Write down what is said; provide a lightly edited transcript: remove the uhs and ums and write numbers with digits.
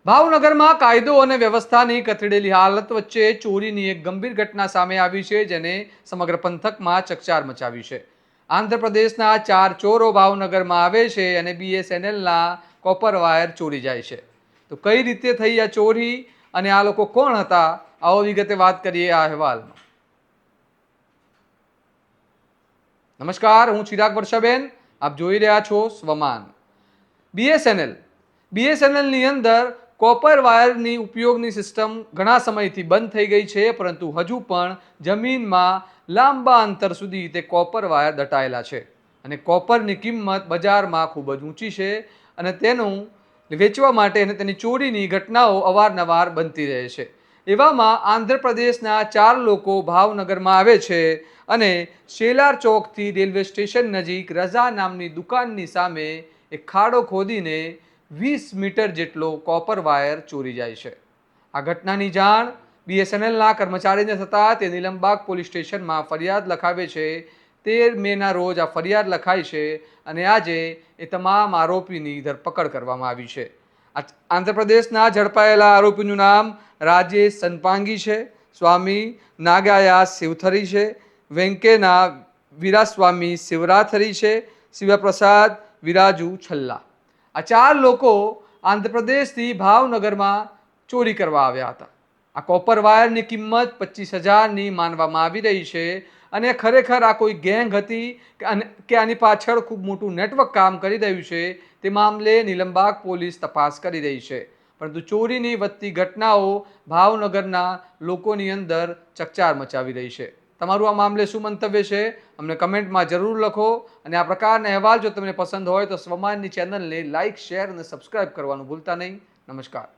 ભાવનગરમાં કાયદો અને વ્યવસ્થાની કથળેલી હાલત વચ્ચે ચોરીની એક ગંભીર ઘટના સામે આવી છે, જેને સમગ્ર પંથકમાં ચકચાર મચાવી છે. આંધ્રપ્રદેશના 4 ચોરો ભાવનગરમાં આવે છે અને BSNLના કોપર વાયર ચોરી જાય છે. તો કઈ રીતે થઈ આ ચોરી અને આ લોકો કોણ હતા, આવો વિગતે વાત કરીએ આ અહેવાલમાં. નમસ્કાર, હું ચિરાગ વર્ષાબેન, આપ જોઈ રહ્યા છો સ્વમાન. BSNLની અંદર કોપર વાયરની ઉપયોગની સિસ્ટમ ઘણા સમયથી બંધ થઈ ગઈ છે, પરંતુ હજુ પણ જમીનમાં લાંબા અંતર સુધી તે કોપર વાયર દટાયેલા છે અને કોપરની કિંમત બજારમાં ખૂબ જ ઊંચી છે અને તેનું વેચવા માટે અને તેની ચોરીની ઘટનાઓ અવારનવાર બનતી રહે છે. એવામાં આંધ્રપ્રદેશના 4 લોકો ભાવનગરમાં આવે છે અને શેલાર ચોકથી રેલવે સ્ટેશન નજીક રઝા નામની દુકાનની સામે એક ખાડો ખોદીને 20 મીટર જેટલો કોપર વાયર ચોરી જાય છે. આ ઘટનાની જાણ BSNLના કર્મચારીને થતાં તે નીલમબાગ પોલીસ સ્ટેશનમાં ફરિયાદ લખાવે છે. 13 મેના રોજ આ ફરિયાદ લખાઈ છે અને આજે એ તમામ આરોપીની ધરપકડ કરવામાં આવી છે. આંધ્રપ્રદેશના ઝડપાયેલા આરોપીનું નામ રાજેશ સનપાંગી છે, સ્વામી નાગાયા શિવથરી છે, વેંકેના વીરાસ્વામી શિવરાથરી છે, શિવપ્રસાદ વિરાજુ છલ્લા. આ 4 લોકો આંધ્રપ્રદેશથી ભાવનગરમાં ચોરી કરવા આવ્યા હતા. આ કોપર વાયરની કિંમત 25,000ની માનવામાં આવી રહી છે અને ખરેખર આ કોઈ ગેંગ હતી કે આની પાછળ ખૂબ મોટું નેટવર્ક કામ કરી રહ્યું છે, તે મામલે નીલમબાગ પોલીસ તપાસ કરી રહી છે. પરંતુ ચોરીની વધતી ઘટનાઓ ભાવનગરના લોકોની અંદર ચકચાર મચાવી રહી છે. તમારું આ મામલે શું મંતવ્ય છે, અમને કમેન્ટમાં જરૂર લખો અને આ પ્રકારના અહેવાલ જો તમને પસંદ હોય તો સ્વમાનની ચેનલને લાઇક, શેર અને સબસ્ક્રાઇબ કરવાનું ભૂલતા નહીં. નમસ્કાર.